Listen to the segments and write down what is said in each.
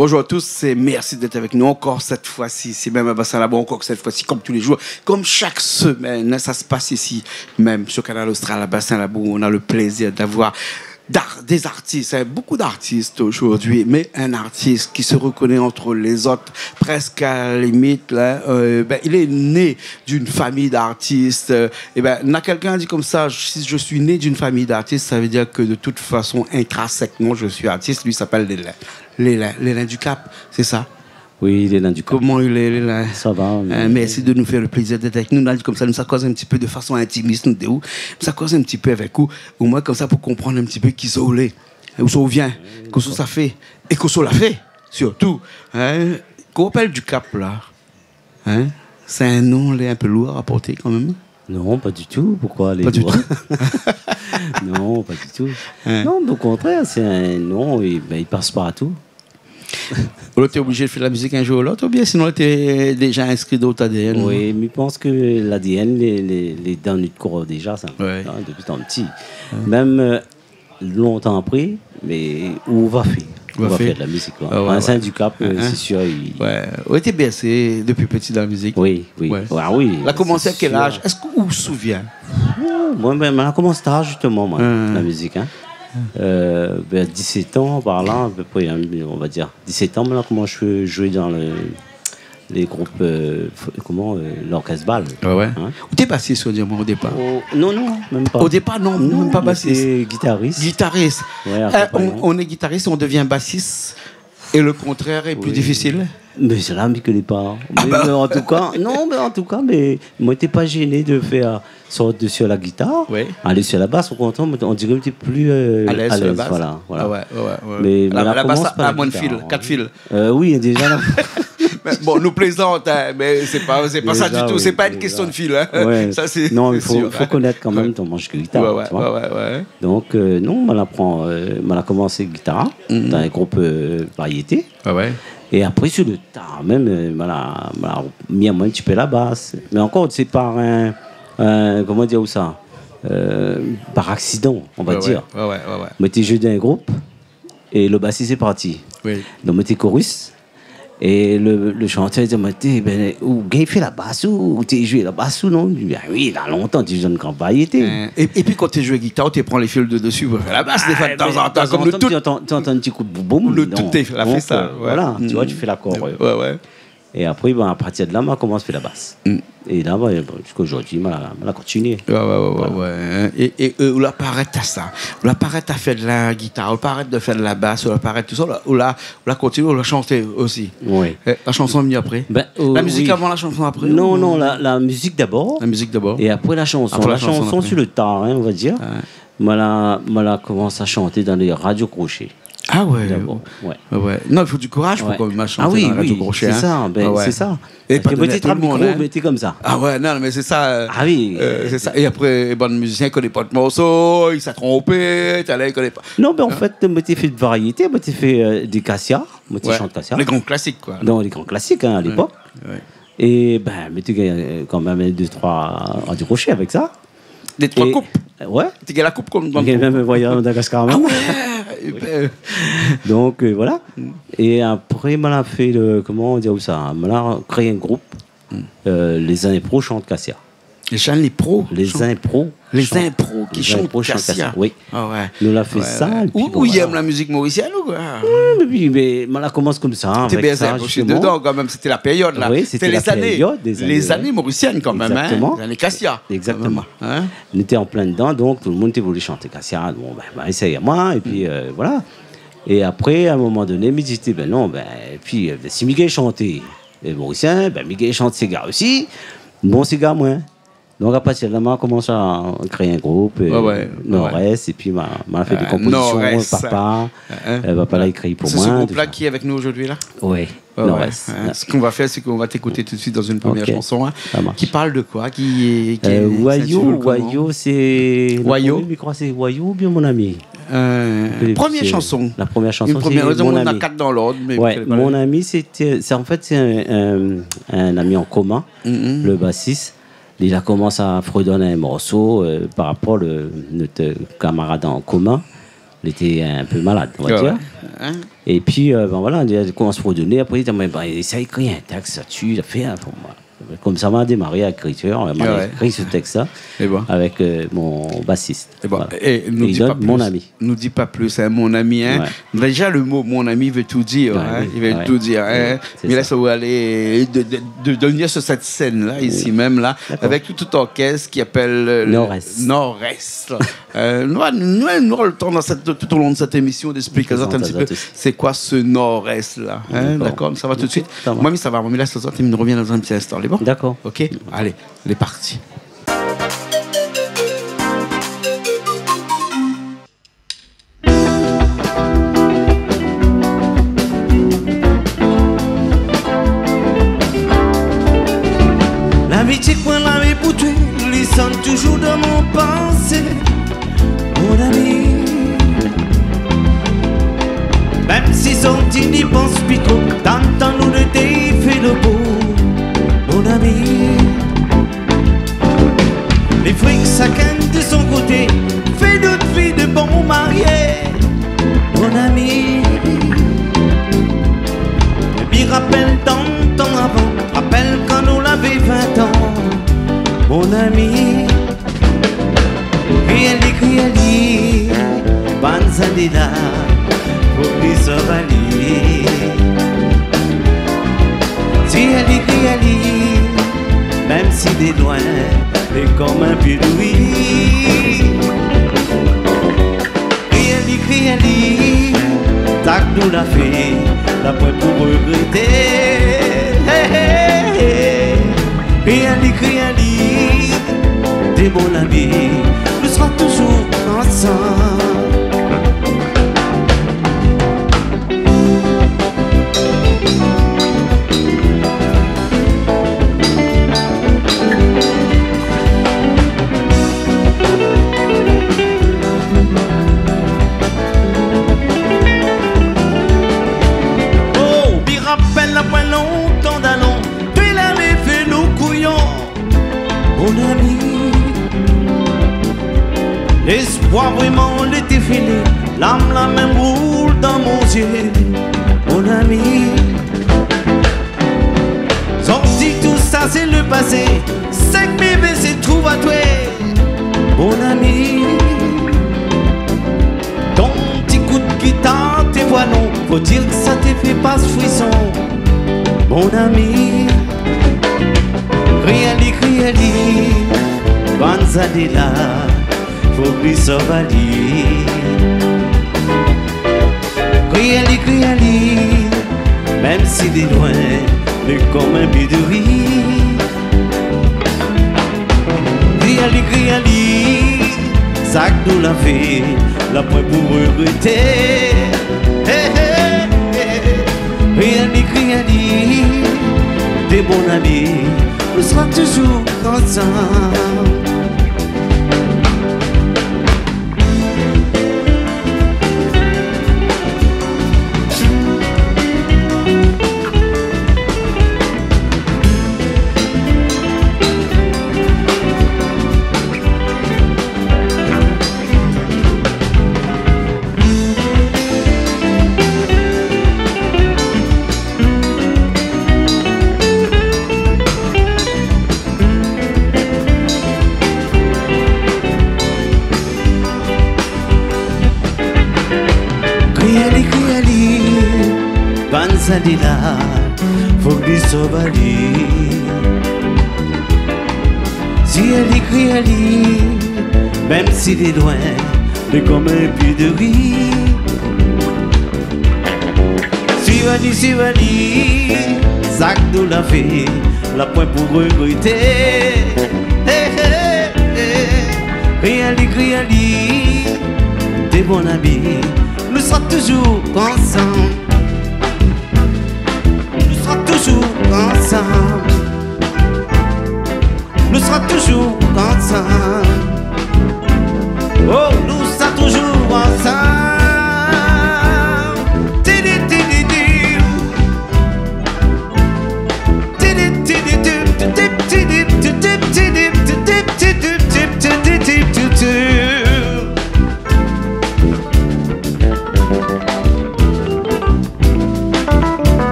Bonjour à tous et merci d'être avec nous encore cette fois-ci. C'est même à Bassin-Labo, encore cette fois-ci, comme tous les jours, comme chaque semaine. Ça se passe ici, même sur Canal Austral à Bassin-Labo. On a le plaisir d'avoir des artistes, beaucoup d'artistes aujourd'hui, mais un artiste qui se reconnaît entre les autres, presque à la limite, là, il est né d'une famille d'artistes. N'a quelqu'un dit comme ça, si je suis né d'une famille d'artistes, ça veut dire que de toute façon, intrinsèquement, je suis artiste. Lui s'appelle Lélin du Cap, c'est ça? Oui, Lélin du Cap. Comment il est, Lélin? Ça va. Merci de nous faire le plaisir d'être avec nous. Comme ça, nous ça cause un petit peu de façon intimiste, nous où ça cause un petit peu avec vous, au moins comme ça pour comprendre un petit peu qui ça est, où ça vient, que ça fait, et que ça l'a fait, surtout. Qu'on appelle du Cap, là, c'est un nom un peu lourd à porter quand même. Non, pas du tout. Pourquoi les Pas du tout. Non, pas du tout. Non, au contraire, c'est un nom, il passe partout. Ou tu es obligé de faire de la musique un jour ou l'autre, ou bien sinon tu es déjà inscrit dans ton ADN? Oui, mais je pense que l'ADN, les dans notre corps déjà, ça, ouais. Depuis tant petit. Même longtemps après, mais où on va faire? On va faire de la musique. Un du Cap, c'est sûr. Oui, tu es bercé depuis petit dans la musique. Oui, oui. Ouais. Oui. Tu as commencé à quel âge? Est-ce que vous vous souvenez? Moi, on a commencé tard, justement, la musique. 17 ans, par là, à peu près, on va dire. 17 ans, maintenant, comment je jouais dans les groupes, l'orchestre bal. Ouais. Où t'es bassiste au départ? Non, même pas. Au départ, non, même pas bassiste. C'est guitariste. Guitariste. Ouais, on est guitariste, on devient bassiste. Et le contraire est plus difficile? Mais c'est là, je ne connais pas. Mais en tout cas, mais moi, je n'étais pas gêné de faire sortir sur la guitare, aller sur la basse, on dirait que tu plus à l'aise sur la basse. Voilà. Ouais. Mais la basse a moins de fils, 4 fils. Oui, déjà là. Bon, nous plaisantons, mais c'est pas ça du tout. C'est pas une question de fil. Ouais. Ça, c'est non, il faut connaître quand même ton manche de guitare. Ouais. Donc, non, on a commencé guitare dans un groupe variété. Ouais. Et après, sur le tard, même, on a mis un petit peu la basse. Mais encore, c'est par comment dire ça? Par accident, on va dire. Ouais. Moi, j'étais joué dans un groupe et le bassiste est parti. Oui. Donc, j'étais chorus. Et le chanteur dit, où il fait la basse ou tu joué la basse ou non? Oui, il y a longtemps, tu joues dans une grande variété. Et puis quand tu joues guitare, tu prends les fils de dessus pour faire la basse, des fois de temps en temps. Comme le tout. Tu entends un petit coup de boum. Le tout est fait ça. Voilà, tu vois, tu fais l'accord. Ouais. Et après, à partir de là, on commence à faire la basse. Et là, jusqu'à aujourd'hui, on a continué. Ouais. Et où l'apparaît à ça? Où l'apparaît à faire de la guitare, où l'apparaît de faire de la basse, où l'apparaît tout ça, où la continue, où la chanter aussi. Oui. La chanson est venue après? La musique avant, la chanson après? Non, la musique d'abord. La musique d'abord. Et après la chanson. Après la chanson sur le tard, on va dire. Moi, là, commence à chanter dans les radios crochets. Ah ouais. Ouais. Non, il faut du courage pour qu'on chanter dans la radio crochet. C'est ça. C'est ça. Et pas de tout le monde, t'es comme ça. Ah ouais, non, mais c'est ça. Ah oui. C'est ça. Et après, bon musicien ne connaît pas de morceaux, il s'est trompé, il connaît pas. Non, mais en fait, tu fait de variété, tu fait des Cassia, tu chantes Cassia. Les grands classiques, quoi. Non, les grands classiques, à l'époque. Et tu gagnes quand même 2-3 radio crochets avec ça. Des 3 coupes. Ouais. Tu gagnes la coupe comme dans le même voyage à Madagascar. Ah ouais. Donc voilà. Et après, on a fait comment dire ça? On a créé un groupe. Les impros chantent Cassia. Les impros. Les impros. Les impros qui chantent Cassia. Oui. Ah ouais. Nous l'a fait ça. Où il aime la musique mauricienne ou quoi? Mais on a commencé comme ça. C'était bien ça. Je suis dedans quand même. C'était la période là. Oui, c'était la période des années. Les années mauriciennes quand même. Exactement. Les années Cassia. Exactement. On était en plein dedans, donc tout le monde voulait chanter Cassia. Bon, essaye à moi. Et puis voilà. Et après, à un moment donné, il me disait, et puis si Miguel chantait les mauriciens, Miguel chante ses gars aussi. Bon, ses gars, moins. Donc à partir de là, on a commencé à créer un groupe, Nord-Est, et puis on a fait des compositions, Papa l'a écrit pour moi. C'est ce groupe-là qui est avec nous aujourd'hui, là? Oui, Nord-Est. Ce qu'on va faire, c'est qu'on va t'écouter tout de suite dans une première chanson, qui parle de quoi? Wayo, c'est... Wayo? Je crois que c'est Wayo ou bien Mon Ami? Première chanson. La première chanson, c'est Mon Ami. On a 4 dans l'ordre. Mon Ami, c'est un ami en commun, le bassiste. Il a commencé à fredonner un morceau par rapport à notre camarade en commun. Il était un peu malade, on va dire. Hein? Et puis, ben voilà, il commence à donner. Après, il dit, ben, ça écrit un texte, ça tue, ça fait un pour moi. Comme ça m'a démarré l'écriture, on a écrit ce texte-là avec mon bassiste. Voilà. Et nous il dit donne pas plus. Mon ami. Nous dit pas plus, hein, mon ami. Hein. Ouais. Déjà, le mot mon ami veut tout dire. Hein. Il veut tout dire. Hein. Mais là, ça va aller de venir sur cette scène-là, ici même, là, avec tout orchestre qui appelle Nord-Est. Nord-Est. Nous avons le temps tout au long de cette émission d'expliquer un petit peu c'est quoi ce Nord-Est-là. Hein. D'accord, ça va tout de suite. Moi, ça va. Moi, là, ça me revient dans un petit instant. Bon? D'accord. Ok, allez, il est parti. L'amitié qu'on l'avait pour toi, lui sonne toujours dans mon pensée, mon ami. Même si son petit n'y pense plus trop, t'entends nous de fait le beau. Mon ami, les frics chacun de son côté fait notre vie de bons mariés. Mon ami, et puis rappelle tant de temps avant, rappelle quand nous l'avions 20 ans. Mon ami, criali, Banzadila, pour lui s'avaler. Si elle écrit, même si des loin, mais comme un bidouille. Criali, tac nous l'a fait, la pointe pour regretter. Criali, t'es mon ami, nous serons toujours ensemble. L'espoir vraiment l'été filé, l'âme la même roule dans mon yeux, mon ami. Sorti tout ça c'est le passé, c'est que bébé c'est trouve à toi, mon ami. Ton petit coup de guitare, tes voix non, faut dire que ça te fait pas ce frisson, mon ami. Criali, Banzadila, faut lui s'avaler. Criali, même si des loin, mais comme un bidouille. Criali, ça que nous l'a fait, la pointe pour regretter. Criali, des bons amis, nous serons toujours ensemble. Banzadila, faut lui s'avaler. Si elle écrit, même s'il est loin, mais comme un puits de riz. Sivali, ça que nous l'a fait, la pointe pour regretter. Criali, t'es bon ami, nous serons toujours ensemble. Toujours ensemble, nous serons toujours ensemble. Oh, nous serons toujours ensemble.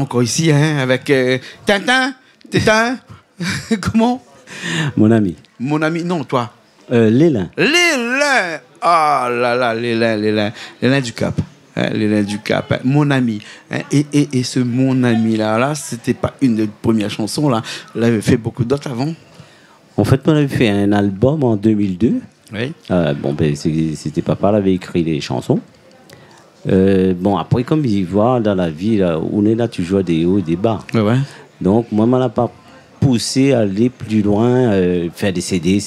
encore ici, hein, avec Tintin, comment? Mon ami. Mon ami, non, toi. Lélin. Lélin. Ah là là, Lélin du Cap. Hein, Lélin du Cap, hein, mon ami. Hein, et ce mon ami là, c'était pas une des premières chansons là. Il avait fait beaucoup d'autres avant. En fait, on avait fait un album en 2002. Oui. Bon, ben, c'était papa qui avait écrit les chansons. Bon, après, comme il voit dans la vie, là, on est là, tu joues des hauts et des bas. Ouais. Donc, moi, je ne pas poussé à aller plus loin, faire des CD.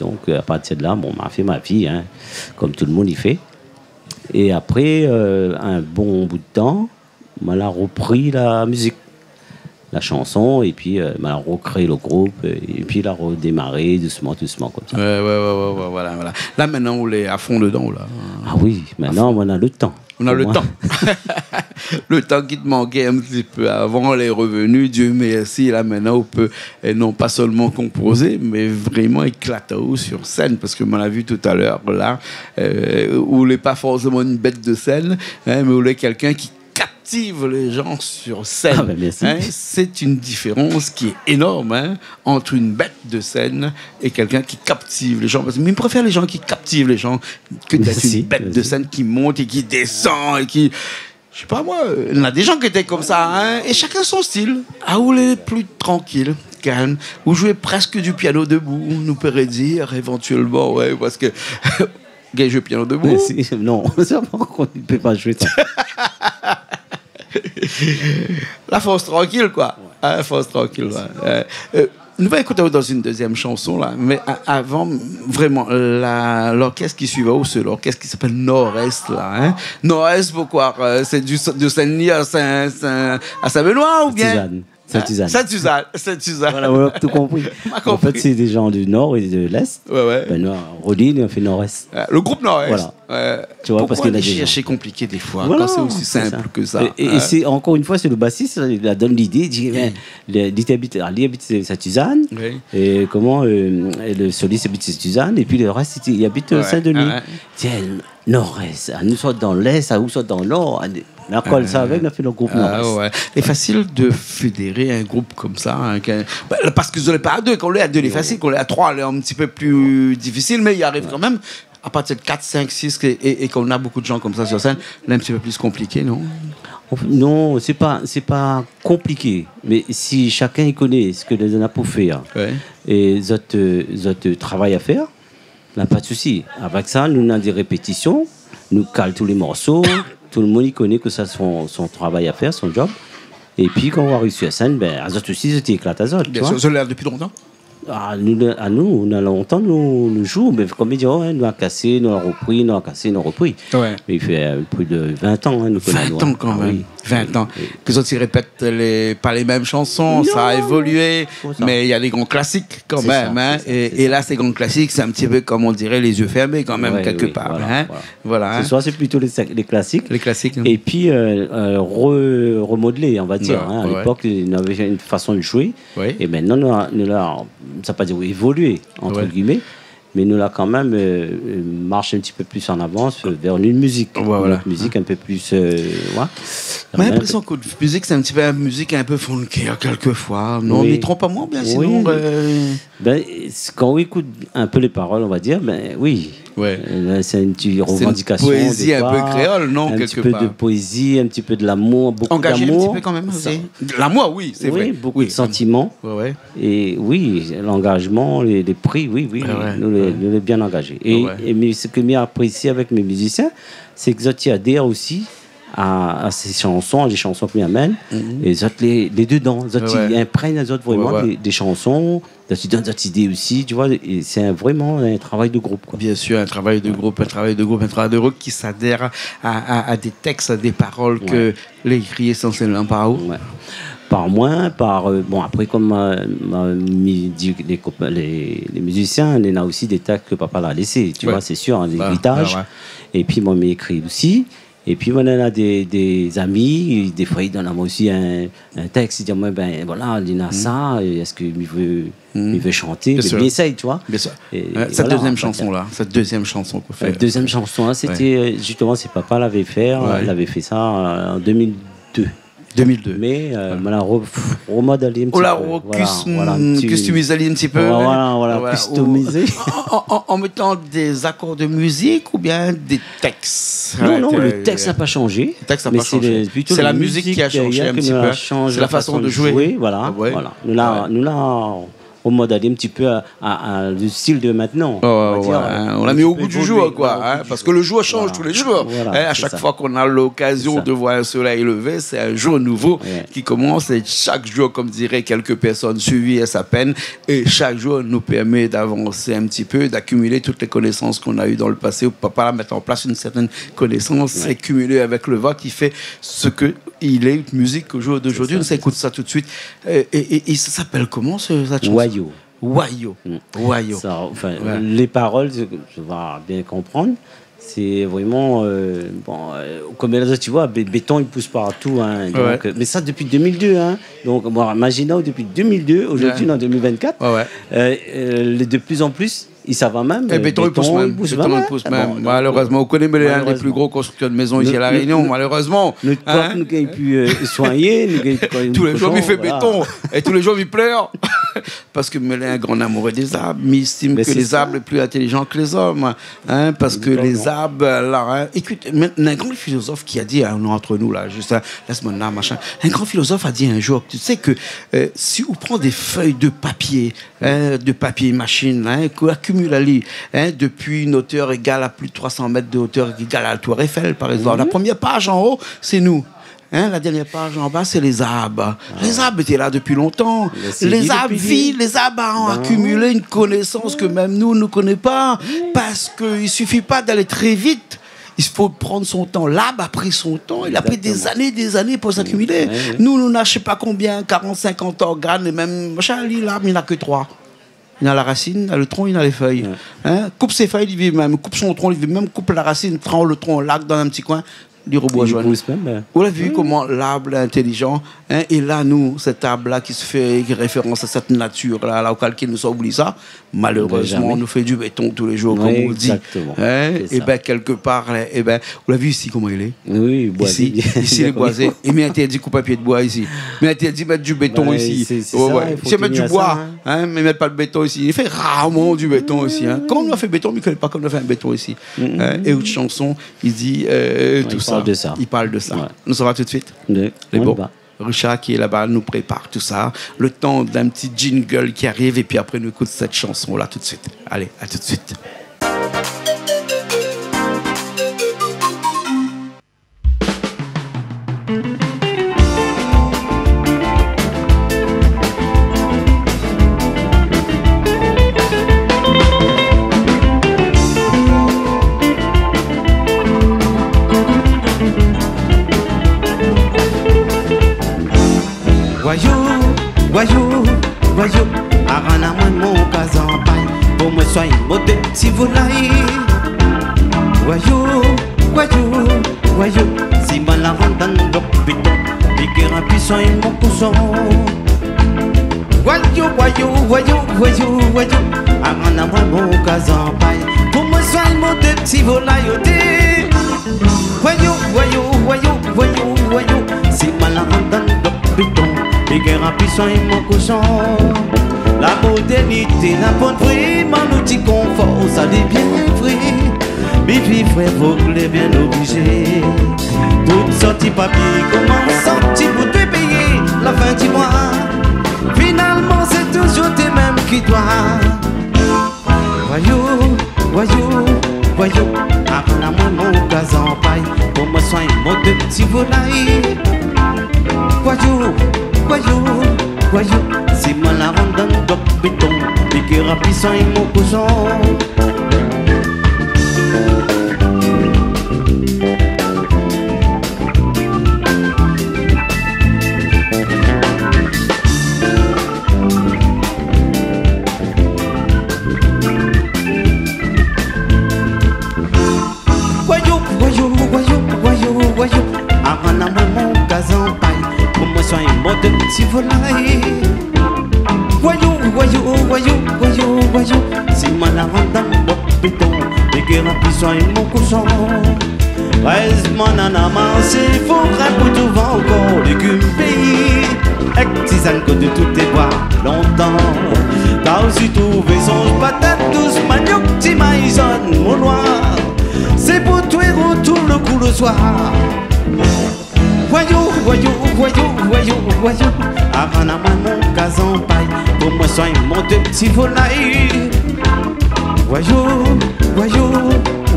Donc, à partir de là, bon, m'a fait ma vie, hein, comme tout le monde y fait. Et après, un bon bout de temps, on a repris la musique, la chanson, et puis on a recréé le groupe, et puis il a redémarré doucement, comme ça. Ouais, voilà. Là, maintenant, on est à fond dedans, là. Ah oui, maintenant, on a le temps. On a le temps. Le temps qui te manquait un petit peu avant, les revenus, Dieu merci, là maintenant on peut non pas seulement composer, mais vraiment éclater sur scène, parce que on l'a vu tout à l'heure là, où il n'est pas forcément une bête de scène, hein, mais où il est quelqu'un qui captive les gens sur scène. Ah ben merci. Hein, c'est une différence qui est énorme, hein, entre une bête de scène et quelqu'un qui captive les gens. Parce que je préfère les gens qui captivent les gens que d'être une bête de scène qui monte et qui descend et qui... Je sais pas moi, il y en a des gens qui étaient comme ça, hein, et chacun son style. Ah, où les plus tranquille, calme, où jouer presque du piano debout, nous pourrait dire éventuellement, ouais, parce que... Gay joue piano debout. Non, ça on ne peut pas jouer ça. La force tranquille, quoi. Ouais. La force tranquille, ouais. Nous allons écouter dans une deuxième chanson, là. Mais avant, vraiment, l'orchestre qui suivait, c'est l'orchestre qui s'appelle Nord-Est, là. Hein? Nord-Est, pourquoi? C'est de Saint-Denis à Saint-Benoît, ou bien? Saint-Suzanne. Voilà, on a tout compris. En fait, c'est des gens du Nord et de l'Est. Ouais. Ben, Rodine, on fait Nord-Est. Le groupe Nord-Est. Voilà. Tu vois, pourquoi parce que les chercher compliqué des fois, voilà, quand c'est aussi simple que ça. Et c'est, encore une fois, c'est le bassiste, il donne l'idée, il dit, il habite Saint-Suzanne, oui. Et comment le soliste habite Saint-Suzanne, et puis le reste, il habite Saint-Denis. Tiens, Nord-Est, nous sommes dans l'Est, nous sommes dans l'Or. On a collé ça avec, on a fait le groupe Nord-Est. Ouais. C'est facile de fédérer un groupe comme ça. Hein, parce que vous n'êtes pas à deux. Quand on est à deux, c'est facile. Quand on est à trois, c'est un petit peu plus difficile, mais il arrive quand même. À partir de 4, 5, 6, et qu'on a beaucoup de gens comme ça sur scène, c'est un petit peu plus compliqué, non? Non, c'est pas compliqué. Mais si chacun connaît ce que les gens ont pour faire, et les autres travail à faire, on n'a pas de souci. Avec ça, nous avons des répétitions, nous calons tous les morceaux, tout le monde y connaît que ça son travail à faire, son job. Et puis quand on va réussir à scène, ben, à autres aussi, c'était éclaté à autres. Bien sûr, ça l'a depuis longtemps? Nous, on a longtemps, nous jouons, mais comme ils disent, nous avons cassé, nous avons repris, nous avons cassé, nous avons repris. Ouais. Mais il fait plus de 20 ans. Hein, nous 20 ans quand même. Oui. 20 ans. Que les autres, ils répètent pas les mêmes chansons, ça a évolué, mais il y a des grands classiques quand même. Hein, et là, ces grands classiques, c'est un petit peu comme on dirait les yeux fermés quand même, quelque part. Voilà. Ce soir, c'est plutôt les classiques. Les classiques. Et puis, remodeler, on va dire. À l'époque, on avait une façon de jouer. Et maintenant, nous l'avons, ça ne veut pas dire évoluer, entre guillemets. Mais nous, là, quand même, marche un petit peu plus en avance vers une musique. Une musique un peu plus... J'ai l'impression que la musique, c'est un petit peu une musique un peu funky, quelquefois. Non, mais trompe-moi bien, sinon... quand on écoute un peu les paroles, on va dire, oui. C'est une petite revendication. C'est une poésie un peu créole, non, quelque part. Un petit peu de poésie, un petit peu de l'amour, beaucoup d'amour. Engagé un petit peu quand même. L'amour, oui, c'est vrai. Beaucoup de sentiments. Et oui, l'engagement, les prix, oui. Nous les bien engagés. Et ce que j'ai apprécié avec mes musiciens, c'est que ils adhèrent aussi à ces chansons, les chansons que m'amènent, et les dedans, ils imprègnent les autres vraiment des chansons, ils donnent des idées aussi, tu vois, et c'est vraiment un travail de groupe, quoi. Bien sûr, un travail de groupe qui s'adhère à des textes, à des paroles que les écrits essentiellement par où par moi, bon, après, comme dit les musiciens, il y en a aussi des textes que papa l'a laissé, tu vois, c'est sûr, des héritages. Et puis, moi, j'ai écrit aussi. Et puis, on a des amis, des fois, ils donnent à moi aussi un texte, ils disent, ben voilà, il a ça, est-ce qu'il veut chanter? Bien essaye, tu vois. Bien sûr. Cette deuxième chanson qu'on fait. La deuxième chanson, c'était justement, c'est papa l'avait fait, il avait fait ça en 2002. 2002. Mais on l'a remodélé un petit On l'a peu. customisé un petit peu. Voilà, customisé. En mettant des accords de musique ou bien des textes? Non, le texte n'a pas changé. Le texte n'a pas changé. C'est la musique qui a changé un petit peu. C'est la façon de jouer. Voilà. Nous l'avons remodélé un petit peu à le style de maintenant. On l'a mis au goût du jour, quoi. Parce que le jour change tous les jours. À chaque fois qu'on a l'occasion de voir un soleil lever, c'est un jour nouveau qui commence. Et chaque jour, comme diraient quelques personnes, suivi à sa peine. Et chaque jour nous permet d'avancer un petit peu, d'accumuler toutes les connaissances qu'on a eues dans le passé. Papa mettre en place une certaine connaissance et cumuler avec le voix qui fait ce qu'il est une musique au jour d'aujourd'hui. On s'écoute ça tout de suite. Et ça s'appelle comment cette chanson? Wayo. Les paroles, je vais bien comprendre. C'est vraiment comme là, tu vois, béton il pousse partout, hein, donc, mais ça depuis 2002, hein. Donc imaginons depuis 2002, aujourd'hui en 2024, de plus en plus. Ça va même. Et béton, il pousse même. Malheureusement, on connaît l'un des plus gros constructeurs de maisons ici à La Réunion, malheureusement. Nous ne gagnons plus soigner. Tous les jours, il fait béton. Et tous les jours, il pleure. Parce que Mélin est un grand amoureux des arbres. Il estime que les arbres sont plus intelligents que les hommes. Parce que les arbres. Écoute, un grand philosophe qui a dit, entre nous, là, juste la semaine là, machin. Un grand philosophe a dit un jour, tu sais que si on prend des feuilles de papier machine, qu'on accumule à lire, depuis une hauteur égale à plus de 300 mètres de hauteur égale à la Tour Eiffel, par exemple. La première page en haut, c'est nous. La dernière page en bas, c'est les arbres. Les arbres étaient là depuis longtemps. Les arbres vivent, les arbres ont accumulé une connaissance que même nous ne connaissons pas. Parce qu'il ne suffit pas d'aller très vite. Il faut prendre son temps. L'arbre a pris son temps. Il a pris des années pour s'accumuler. Nous, on n'a je ne sais pas combien, 40, 50 organes, et même, l'arbre, il n'a que 3. Il a la racine, il a le tronc, il a les feuilles. Coupe ses feuilles, il vit même. Coupe son tronc, il vit même. Coupe la racine, prend le tronc, l'arc dans un petit coin. Du rebois-joint. On a vu comment l'arbre est intelligent. Et là, nous, cet arbre-là qui se fait référence à cette nature-là, là, au calque, nous oublié ça. Malheureusement, on nous fait du béton tous les jours, comme on dit. Et bien, quelque part, on l'a vu ici, comment il est. Oui, boisé. Ici, il est boisé. Il m'est interdit de couper papier de bois ici. Il m'est interdit de mettre du béton ici. Il sait mettre du bois, mais il ne met pas de béton ici. Il fait rarement du béton ici. Quand on a fait béton, il ne connaît pas comme on a fait un béton ici. Et autre chanson, il dit tout ça. Il parle de ça. Nous sommes tout de suite. Les bons. Richard qui est là-bas nous prépare tout ça. Le temps d'un petit jingle qui arrive et puis après nous écoute cette chanson-là tout de suite. Allez, à tout de suite. Voyou, arana moi mon casampagne, pour moi sois une mode si vous l'aïe. Voyou, si mal la rende dans le béton, et qui remplit soin mon cousson. Voyou, arana moi mon casampagne, pour moi sois une mode si vous l'aïe. Voyou, si mal la rende dans le béton. Et qui remplit son mon cochon. La modernité n'a pas de vraiment nous dit confort, ça dit bien vrai. Mais puis frère, faut que les bien obligés. Toute sortie papier, comment sortir pour te payer la fin du mois. Finalement c'est toujours tes mêmes qui doivent. Voyou, avant la moi mon gaz en paille. Pour moi soin un mot de petit volaille. Voyou, si moi la rende dans le béton, et qui remplit son mon cochon. Voyou, avant la moi mon gaz en paille. Pour moi sois un mode de petit volaille. Voyou, si moi la rende dans le béton, et qui remplit soin mon cochon. Fraise, banane, c'est faux, crêpe pour tout vent, encore légumes pays. Avec tisane côté tout est bois, longtemps. T'as aussi trouvé son patate douce, manioc, petit maïzonne, mon noir. C'est pour toi et retour le coup le soir. Voyou, voyou, voyou, voyou, voyou. Avant à moi mon gazon paille, pour moi soin mon deux petits volailles. Voyou, voyou,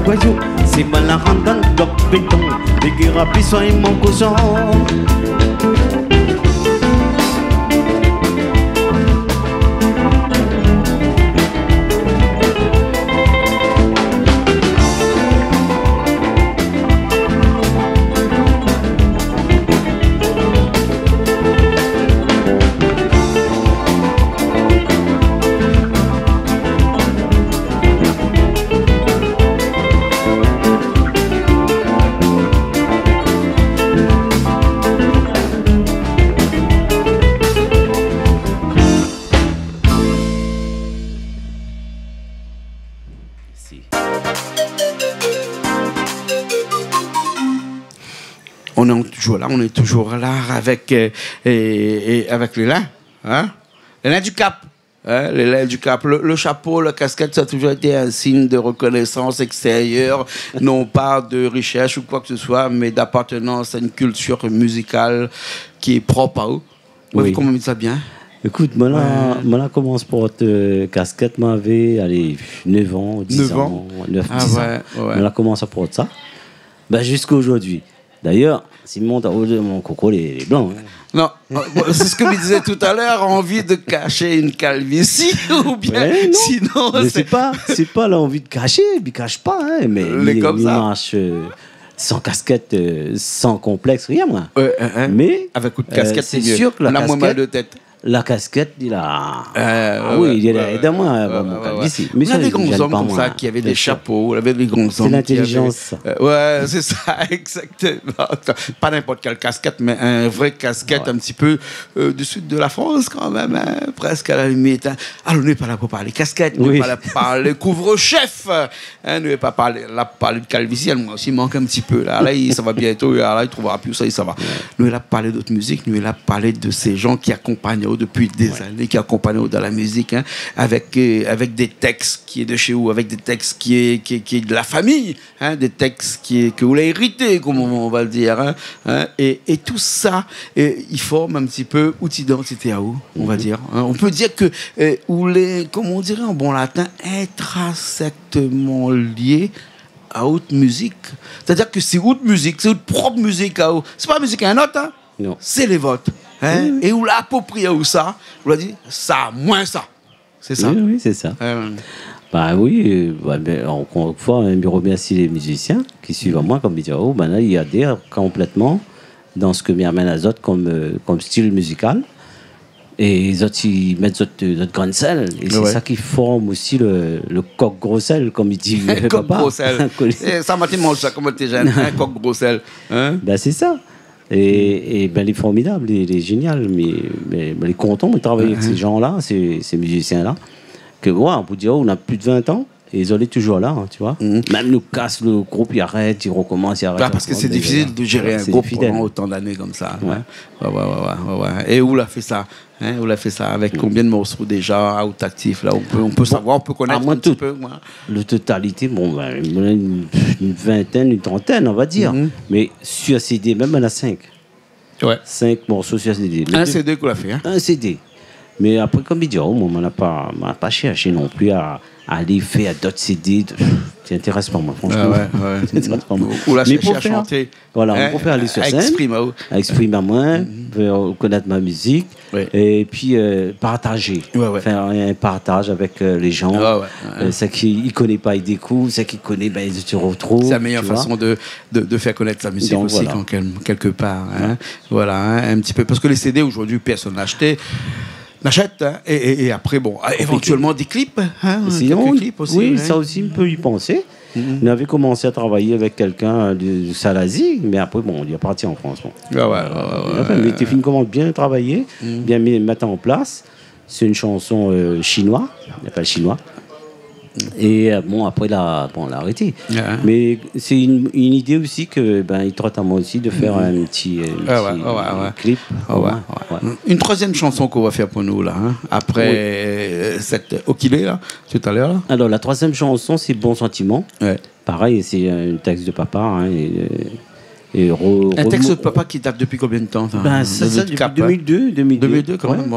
voyou. C'est mal la rente dans le bloc béton. Les guérapis soin mon cochon. On est toujours là avec, avec Léla, hein? Léla du Cap. Hein? Léla du Cap. Le chapeau, la casquette, ça a toujours été un signe de reconnaissance extérieure, non pas de richesse ou quoi que ce soit, mais d'appartenance à une culture musicale qui est propre à eux. Oui. Comment on dit ça bien? Écoute, moi, commence pour votre casquette, m'avait, allez, 9 ans, 10 ans, 9, 10 ans. Moi, commence à porter ça. Ben, jusqu'à aujourd'hui. D'ailleurs, si mon coco, les blancs. Hein. Non, c'est ce que me disait tout à l'heure, envie de cacher une calvitie ou bien sinon. C'est pas l'envie de cacher, il cache pas, hein, mais il marche sans casquette, sans complexe, rien moi. Mais avec coup de casquette, c'est sûr que la casquette, mal de tête. La casquette, il a. Oui, il a aidé moi mon calvitie. Mais il y a des grands hommes comme ça qui avaient des chapeaux, il y avait des grands hommes. C'est l'intelligence. Ouais, c'est ça, exactement. Pas n'importe quelle casquette, mais un vrai casquette un petit peu du sud de la France quand même, hein, presque à la limite. Hein. Alors, nous n'est pas là pour parler casquette, nous n'est pas là pour parler couvre-chef, hein, nous n'est pas là pour parler de calvitie, moi aussi, il manque un petit peu. Là, ça va bientôt, là, il trouvera plus ça va. Nous est là pour parler d'autres musiques, nous est là pour parler de ces gens qui accompagnent depuis des années, qui accompagnent dans la musique, hein, avec des textes qui est de chez vous, avec des textes qui est de la famille, hein, des textes que vous l'avez hérité, comme on va le dire, hein, et tout ça, il forme un petit peu une identité à vous, on va dire. Hein. On peut dire que, comme on dirait en bon latin, intrinsèquement lié à haute musique. C'est-à-dire que c'est haute musique, c'est votre propre musique à vous. C'est pas la musique à un autre, hein? Non. C'est les vôtres. Hein? Et vous l'appropriez où ça? Vous l'avez dit, ça, moins ça. C'est ça? Oui, c'est ça. Bah oui, encore une fois, je remercie les musiciens qui suivent à moi, comme ils disent, là, ils adhèrent complètement dans ce que m'amène à Zot comme style musical. Et les autres, ils mettent notre grain de sel. Et c'est ça qui forme aussi le coq gros sel, comme il dit. Coq gros sel. Ça m'a mange ça, comme t'es jeune, un coq gros sel. Hein? Ben, c'est ça. Et ben, il est formidable, il est génial, mais il est content de travailler avec ces gens-là, ces musiciens-là, que on peut dire, on a plus de 20 ans, et ils sont toujours là, hein, tu vois. Même nous casse le groupe, il arrête, il recommence, il arrête. Parce que c'est difficile de gérer un groupe pendant autant d'années comme ça. Ouais. Et où l'a fait ça? Hein, où l'a fait ça? Avec combien de morceaux déjà out actifs là? On peut savoir, on peut connaître un petit peu. La totalité, une vingtaine, une trentaine, on va dire. Mais sur CD, même on a 5. Ouais. 5 morceaux sur CD. Un CD qu'on l'a fait. Hein? Un CD. Mais après, comme il dit, on n'a pas cherché non plus à aller faire d'autres CD. Ça n'intéresse pas moi, franchement. Ça n'intéresse pas moi. Ou la chercher à chanter. Voilà, on peut faire aller sur scène. Exprimer à moi, connaître ma musique. Et puis partager. Faire un partage avec les gens. Ceux qui ne connaissent pas, ils découvrent. Ceux qui connaissent, ils se retrouvent. C'est la meilleure façon de faire connaître sa musique. Donc, aussi, quelque part. Hein. Voilà, hein, un petit peu. Parce que les CD, aujourd'hui, personne n'a acheté. N'achète, hein, et après, éventuellement des clips. Hein, sinon, clips aussi, oui, ça aussi, on peut y penser. On avait commencé à travailler avec quelqu'un de Salazie, mais après, il est parti en France. Mais Téphine commence bien à travailler, bien mettre en place. C'est une chanson chinoise, il appelle chinois. Et bon, après, on l'a arrêté. Yeah. Mais c'est une idée aussi que il trotte à moi aussi de faire un petit clip. Une troisième chanson qu'on va faire pour nous, là, hein, après cette Okilé, là, tout à l'heure. Là. Alors, la troisième chanson, c'est Bon Sentiment. Ouais. Pareil, c'est un texte de papa. Hein, un texte de papa qui date depuis combien de temps ça, depuis 2002. 2002, quand même.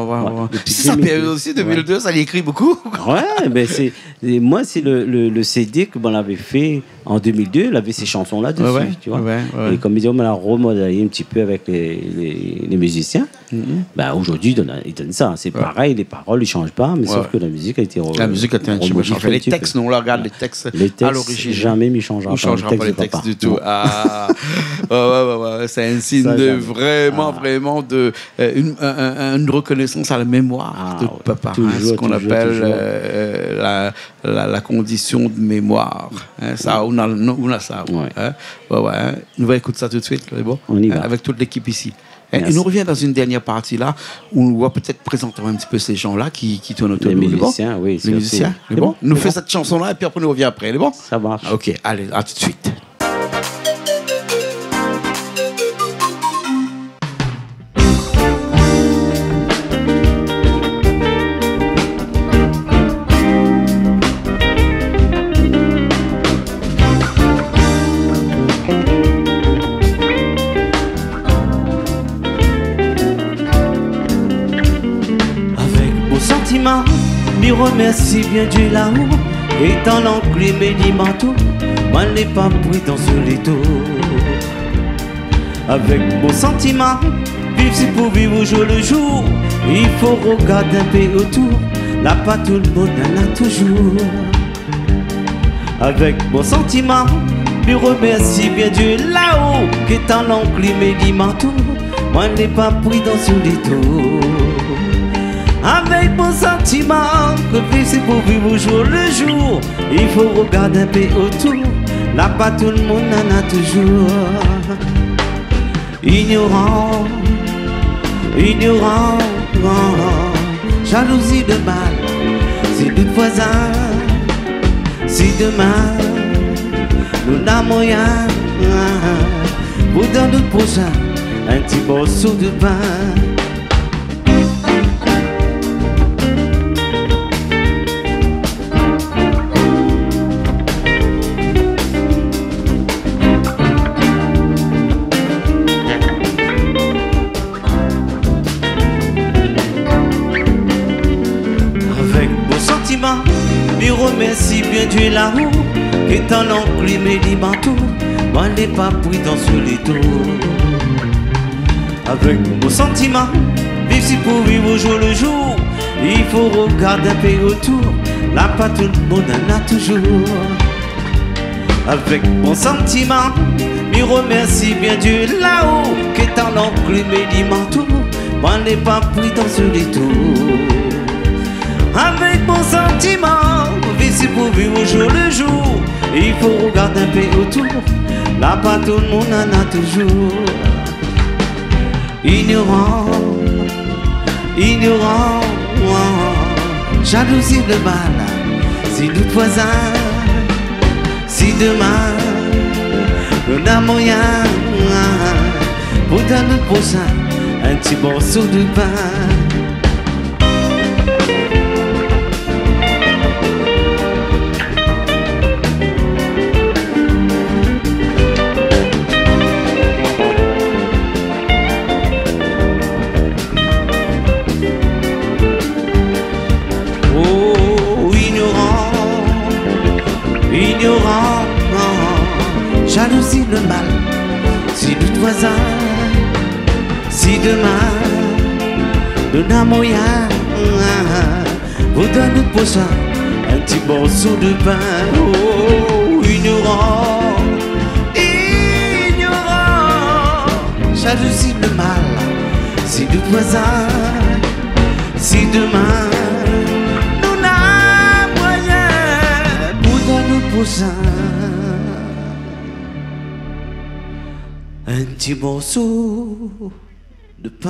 C'est sa période aussi, 2002, ça l'écrit beaucoup. Ouais, mais moi, c'est le CD que on avait fait en 2002, il avait ces chansons-là dessus, tu vois. Et comme on l'a remodelé un petit peu avec les musiciens, aujourd'hui, ils donnent ça. C'est pareil, les paroles ne changent pas, mais sauf que la musique a été un petit peu changée. Les textes, on regarde les textes à l'origine. Jamais il ne changera pas les textes du tout. C'est un signe vraiment de une reconnaissance à la mémoire de papa, ce qu'on appelle la condition de mémoire. Ça, on a ça. Nous allons écouter ça tout de suite, c'est bon? On y va. Avec toute l'équipe ici. Et nous revient dans une dernière partie là où on va peut-être présenter un petit peu ces gens-là qui tournent autour de nous. Les musiciens, oui. Les musiciens, c'est bon? Nous faisons cette chanson-là et puis après on revient après, c'est bon? Ça marche. Ok, allez, à tout de suite. m'y remercie bien Dieu là-haut. Et dans l'enclume et les manteaux, moi n'ai pas pris dans ce léto. Avec beau sentiment, vivre c'est pour vivre au jour le jour. Il faut regarder un peu autour, là pas tout le monde en a toujours. Avec bon sentiment, lui remercie bien Dieu là-haut. Qui est dans l'enclume et les manteaux, moi n'ai pas pris dans ce léto. Avec bon sentiment, que vivre c'est pour vivre au jour le jour. Il faut regarder un peu autour, là pas tout le monde en a toujours. Ignorant, ignorant, jalousie de mal, c'est notre voisin. Si demain, nous n'avons rien, pour dans notre prochain, un petit morceau de pain. Lui remercie bien Dieu là-haut, qui est en enclume et les manteaux, moi n'ai pas pris dans ce léto. Avec beau sentiment, vivre si pour vivre au jour le jour, il faut regarder un peu autour, là pas tout le monde en a toujours. Avec bon sentiment, lui remercie bien Dieu là-haut, qui est en enclume et les manteaux, moi n'ai pas pris dans ce léto. Avec bon sentiment, vivre pour vivre au jour le jour. Il faut regarder un peu autour, là pas tout le monde en a toujours. Ignorant, ignorant, jalousie le mal, si notre voisin, si demain, nous n'avons rien, pour dans notre prochain, un petit morceau de pain. Ignorant, jalousie le mal, si notre voisin, si demain, nous n'avons rien, vous donne notre prochain, un petit morceau de pain. Oh, ignorant, ignorant, jalousie le mal, si notre voisin, si demain, un petit morceau de pain.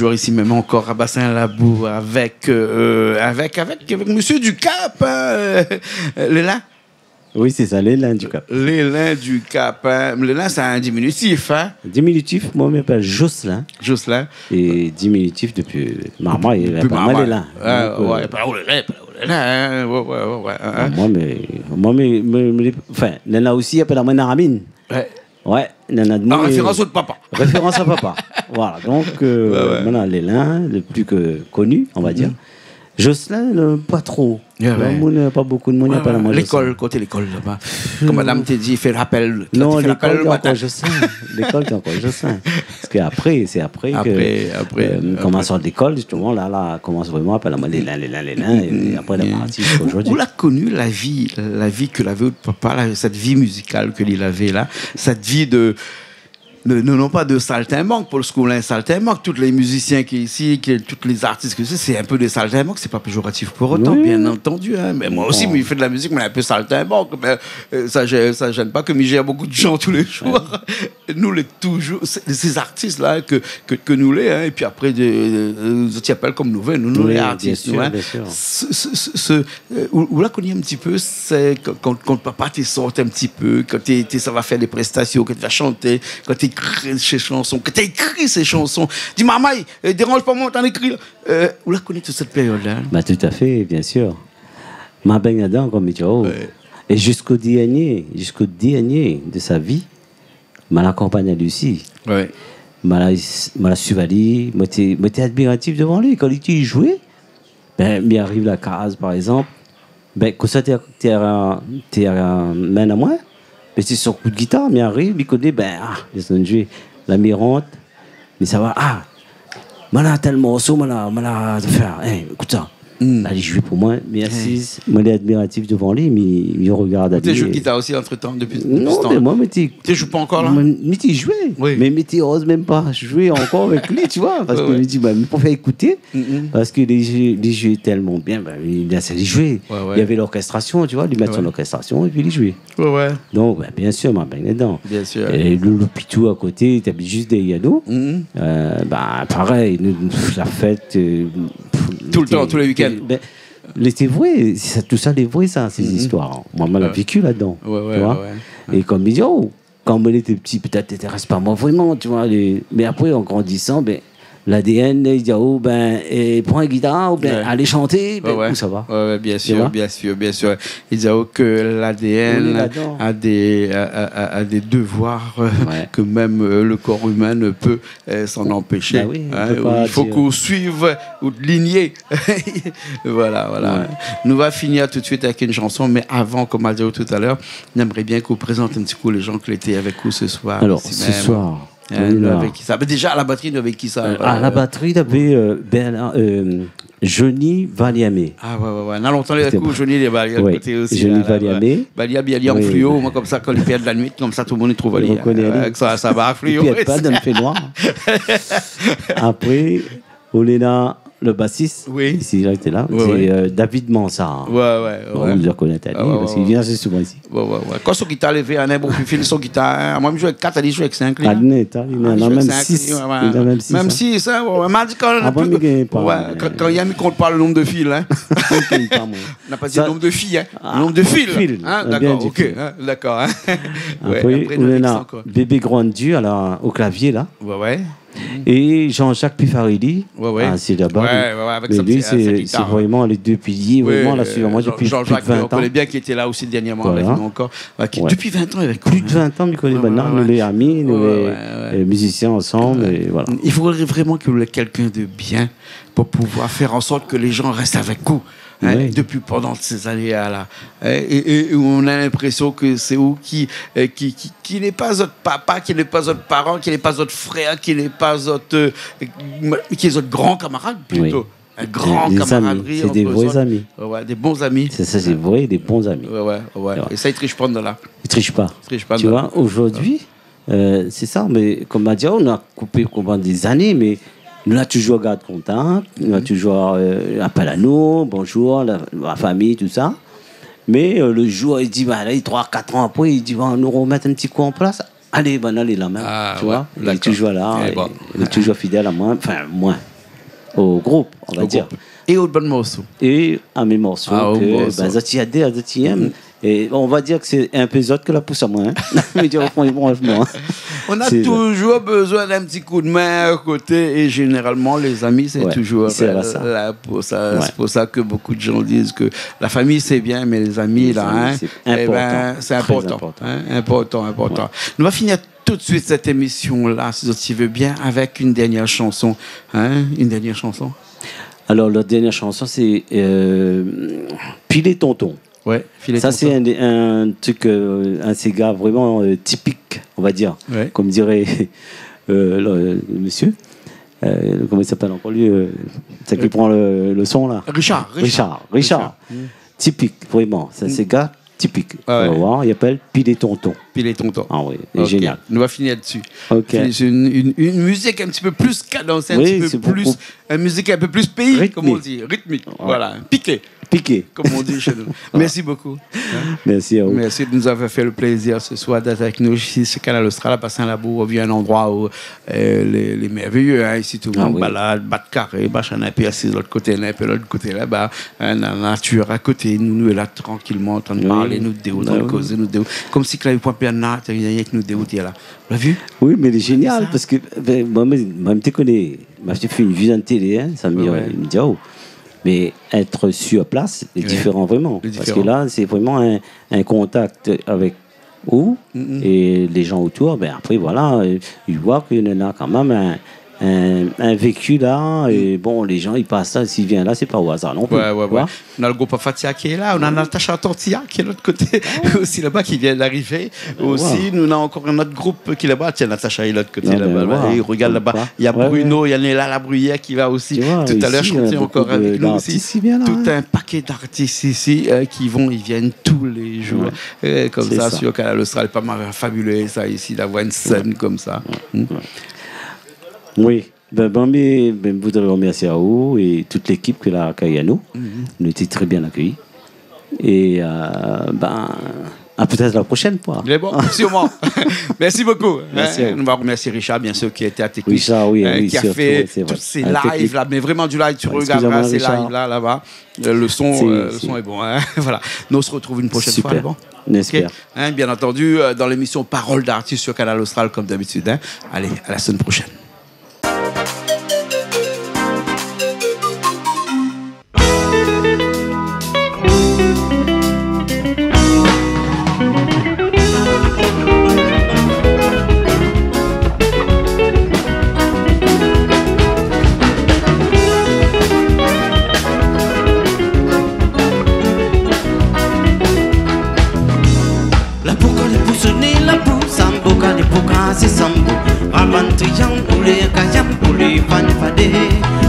toujours ici, même encore à Bassin-Labou, avec Monsieur Ducap, Léla. Oui, c'est ça, l'élan du Cap. L'élan du Cap. Hein. L'élan, c'est un diminutif. Hein? Diminutif, moi, je m'appelle Jocelyn. Jocelyn. Et diminutif depuis maman, il a pas mal l'élan. Ouais, pas l'élan. Ouais. Enfin, l'élan aussi, il appelle la main Naramine. Ouais. Ouais, Nana de En référence au papa. Référence à papa. Voilà, donc, maintenant, l'élan, le plus connu, on va dire. Jocelyn, pas trop. Pas beaucoup de monde n'a pas la main. L'école, côté l'école, là-bas. Comme madame t'a dit, fait rappel. Non, l'école, t'es encore Jocelyn. L'école, t'es encore Jocelyn. Parce qu'après, c'est après que commence à l'école, justement, là, commence vraiment à appeler l'élan, et après, la partie aujourd'hui. Où l'a connu la vie que l'avait votre papa, cette vie musicale que il avait là, cette vie de. Non pas de saltimbanque, pour le Scoulin saltimbanque. Tous les musiciens qui ici, tous les artistes que c'est un peu des saltimbanques. C'est pas péjoratif pour autant, bien entendu. Hein. Mais moi aussi, il fait de la musique, mais un peu saltimbanque. Mais ça gêne pas que m'y gère beaucoup de gens tous les jours. Nous, toujours, ces artistes-là que nous les, hein, et puis après, tu appelles comme nous les artistes. Bien sûr, où là qu'on y est un petit peu, c'est quand papa t'es sorti un petit peu, quand ça va faire des prestations, quand tu vas chanter, quand tu écris ces chansons, que tu as écrit ces chansons. Dis, maman, dérange pas moi, t'en écris. Où la connais toute cette période-là? Bah, tout à fait, bien sûr. Ma baigne dedans, comme tu dis. Et jusqu'au dernier de sa vie, m'a l'accompagné à Lucie. Ouais. M'a suivi, m'a été admiratif devant lui. Quand il jouait, il arrive la case, par exemple. Quand ça, t'es main à moi. Mais c'est son coup de guitare, il arrive, il connaît, laisse-nous jouer. La mirante, mais ça va, voilà, tel morceau, voilà, de faire, écoute ça. Là, il joue pour moi, merci. Moi, il est admiratif devant lui, mais il regarde à lui. Tu joues guitare aussi entre-temps, depuis ce non, temps? Mais moi, tu joues pas encore là? Mais tu jouais, mais tu n'oses même pas jouer encore avec lui, tu vois, parce que il dit, pour faire écouter, parce que les jouait tellement bien, il a essayé de jouer. Il y avait l'orchestration, tu vois, lui mettre son orchestration, et puis il jouait. Donc, bien sûr, ma baigne dedans. Bien sûr. Et le Pitou à côté, tu habites juste derrière nous. Pareil, la fête. Tout le temps, tous les week-ends. C'est vrai, tout ça, c'est vrai, ça, ces histoires. Moi, je l'ai vécu là-dedans. Tu vois. Et comme il dit, quand on était petit, peut-être t'intéresses pas moi vraiment, tu vois. Mais après, en grandissant, l'ADN, il dit, prends une guitare, ou allez chanter, où ça va. Bien sûr. Il dit que l'ADN a des devoirs que même le corps humain ne peut s'en empêcher. Il faut qu'on suive ou lignée. Voilà. Ouais. Nous va finir tout de suite avec une chanson, mais avant, comme on a dit tout à l'heure, j'aimerais bien qu'on présente un petit peu les gens qui étaient avec nous ce soir. Alors, ce soir... avec qui ça? Déjà à la batterie, nous avec qui ça? À la batterie, il y avait Johnny Valiamé. Ouais. On a longtemps les coups, Johnny côté aussi. Johnny Valiamé. Balia en fluo, moi comme ça, quand il perd de la nuit, comme ça, tout le monde trouve Ali. Ça va, fluo. Il ne pas dans le fait noir. Après, Oléna, le bassiste, ici, il était là, c'est David Mansart. Ouais. Vous le connaissez, parce qu'il vient assez souvent ici. Quand son guitare levé, un bon fil son guitare. Moi, je joue avec 4, il joue avec 5. Il en a même 6. Même 6, on m'a dit quand Yami compte pas le nombre de fils. On n'a pas dit le nombre de filles, le nombre de fils. D'accord, ok. D'accord. Après, on a Bébé Grandu au clavier, là. Ouais. Et Jean-Jacques Pifarelli, c'est là-bas. Avec mais lui, c'est vraiment les deux piliers, vraiment la suivante. Moi, depuis Jean-Jacques, plus de 20 ans. on connaît bien qui était là aussi dernièrement avec nous encore. Depuis 20 ans avec nous. Plus de 20 ans, on connaît maintenant. Nous les amis, nous les musiciens ensemble. Et voilà. Il faudrait vraiment qu'il y ait quelqu'un de bien pour pouvoir faire en sorte que les gens restent avec vous. Depuis pendant ces années-là. Et on a l'impression que c'est vous qui n'est pas votre papa, qui n'est pas votre parent, qui n'est pas votre frère, qui n'est pas votre qui est votre grand camarade plutôt. Un grand camaraderie. C'est des vrais amis. Des bons amis. C'est ça, c'est vrai, des bons amis. Et ça, ils ne trichent pas de là. Ils ne trichent pas. Tu vois, aujourd'hui, c'est ça, mais comme Madia, on a coupé pendant des années, mais nous, on a toujours gardé contact, nous a toujours appelé à nous, bonjour, la famille, tout ça. Mais le jour, il dit, là, 3-4 ans après, il dit, on nous remettre un petit coup en place. Allez, allez là même, tu vois. Il est toujours là, il est toujours fidèle à moi, enfin, moi. au groupe, on va dire. Et au bon morceau. Et à mes morceaux que aiment. Et on va dire que c'est un peu autre que la pousse à moi. Mais franchement. On a toujours besoin d'un petit coup de main à côté et généralement les amis c'est toujours là pour ça. Ouais. C'est pour ça que beaucoup de gens disent que la famille c'est bien mais les amis là c'est important. Important. Ouais. Nous va finir tout de suite cette émission là si tu veux bien avec une dernière chanson. Une dernière chanson. Alors la dernière chanson c'est Pilet Tonton. Ouais, ça c'est un truc, un cigare vraiment typique, on va dire, comme dirait le monsieur. Comment il s'appelle encore lui c'est qui prend le son là. Richard. Typique, vraiment. C'est un cigare typique. On va voir, il appelle Pilet Tonton. Pilet Tonton. Ah oui, génial. On va finir dessus. Okay. C'est une musique un petit peu plus cadencée, une musique un peu plus pays, rythmique. Comme on dit, rythmique. Voilà, piqué, comme on dit chez nous. Merci beaucoup. Merci à vous. Merci de nous avoir fait le plaisir ce soir d'être avec nous ici sur Canal Austral, à Bassin-Labou, un endroit où les merveilleux, ici tout le monde balade, bat carré, machin, un peu assis de l'autre côté, un peu de l'autre côté là-bas, la nature à côté, nous là tranquillement, en train de parler, nous déroulons, en train de causer, nous déroulons. Comme si il y avait point de nature, il y a que nous déroulons là. Vous l'avez vu? Oui, mais il est génial parce que moi, je connais, j'ai fait une vue en télé, ça me dit, oh. Mais être sur place est différent vraiment. Parce que là, c'est vraiment un contact avec eux et les gens autour. Ben après, voilà, ils voient qu'il y en a quand même un vécu là. Et bon, les gens, ils passent là. S'ils viennent là, c'est pas au hasard non plus. Ouais. On a le groupe Fatia qui est là. On a Natacha Tortilla qui est de l'autre côté. Aussi là-bas, qui vient d'arriver. Aussi, nous avons encore un autre groupe qui est là-bas. Tiens, Natacha est de l'autre côté là-bas. Et regarde là-bas. Il y a Bruno, il y a Néla La Bruyère qui va aussi. Tout à l'heure, je comptais encore avec nous aussi. Tout un paquet d'artistes ici qui viennent tous les jours. Comme ça, sur Canal Austral. Pas mal fabuleux ça ici, d'avoir une scène comme ça. Oui, je voudrais remercier à vous et toute l'équipe qui l'a accueilli à nous. Nous étions très bien accueillis. Et peut-être la prochaine fois. Il est bon, sûrement. Merci beaucoup. On va remercier Richard, bien sûr, qui était à technique. Richard, qui a fait tous ces lives là, mais vraiment du live. Tu regarderas ces lives là-bas. Le son est bon. Voilà. Nous on se retrouve une prochaine fois. Bon. N'espère. Bien entendu, dans l'émission Parole d'artiste sur Canal Austral, comme d'habitude. Allez, à la semaine prochaine. C'est sambo, rabantriyan, poulet, kayam, poulet, fan, fade.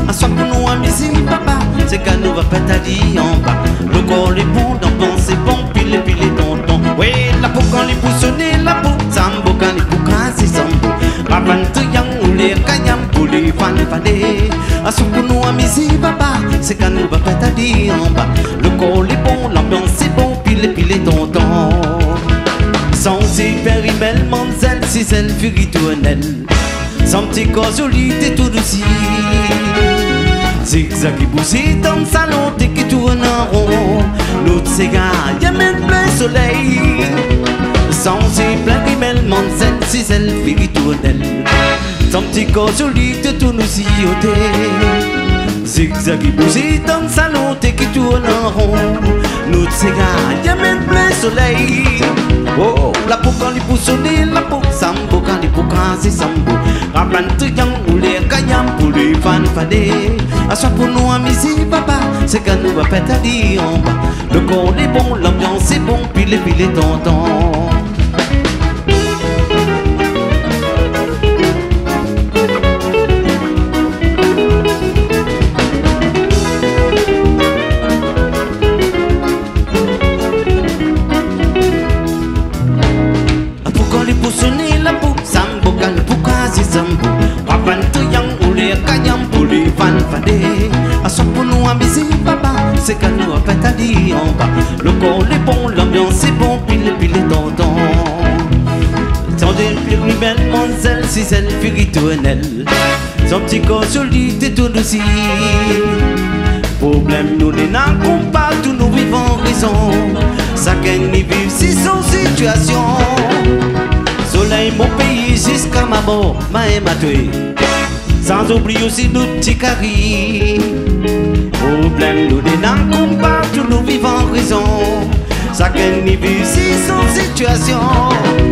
À soi pour nous, amis, papa, c'est qu'à nous va pétaler en bas. Le corps est bon, dans c'est bon, pile, tonton. Oui, la peau quand les poussonnés, la peau, sambo, quand les poucas, c'est sambo. Rabantriyan, poulet, kayam, poulet, fan, fade. À soi pour nous, amis, papa, c'est qu'à nous va pétaler en bas. Le corps est bon, l'ambiance c'est bon, pile, tonton. Sans hyper belle manzelle, si elle furit tournelle. Sans petit corps joli, t'es tout douci. Zigzag et boussi dans le salon, t'es qui tourne en rond. L'autre cigare, y'a même plein soleil. Sans hyper belle manzelle, si elle furit tournelle. Sans petit corps joli, t'es tout douci. Zigzag et boussi dans le salon, t'es qui tourne en rond. L'autre cigare, y'a même plein soleil. Oh, la peau quand les poussonnés, la peau sambo quand les poucas c'est sambo. Rabantriyan ou les kayam pour les fan fadé. À soi pour nous amis papa, c'est qu'à nous va pétaler en bas. Le corps est bon, l'ambiance est bon, pile tonton. C'est qu'à nous à pétaler en bas. Le corps est bon, l'ambiance est bon, pile tonton. Sans des plus belles mademoiselles, si elle fut ritournelle. Son petit corps solide et tout douci. Problème nous n'avons pas, tous nous vivons raison. Chacun y vit si son situation. Soleil mon pays jusqu'à ma mort, ma et ma tué. Sans oublier aussi nos petits caries. Problème nous n'avons pas, tous nous vivons raison. Chacun y vit si son situation.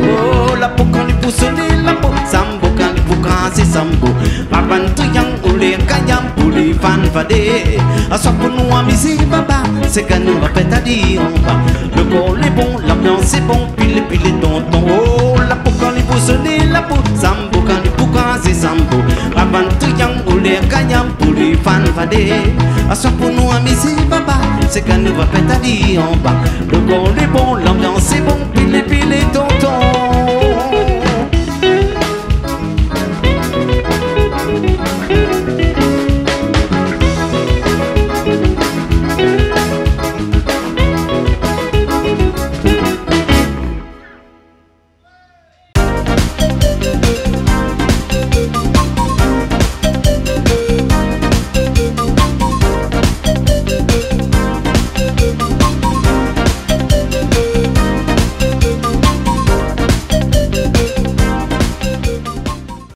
Oh la peau quand il faut sonner la peau, sambo quand il faut casser sambo. Avant tout yang ou les kayam pour les fans fadés. À soit pour nous amuser baba, c'est qu'à nous répète à dire on va. Le corps est bon, l'ambiance est bon, pile tonton. Oh la peau quand il faut sonner la peau, sambo quand il faut casser sambo. Avant tout yang ou les kayam pour les fans fadés. À soit pour nous amuser baba, c'est qu'à nous répète à dire on va. Le corps est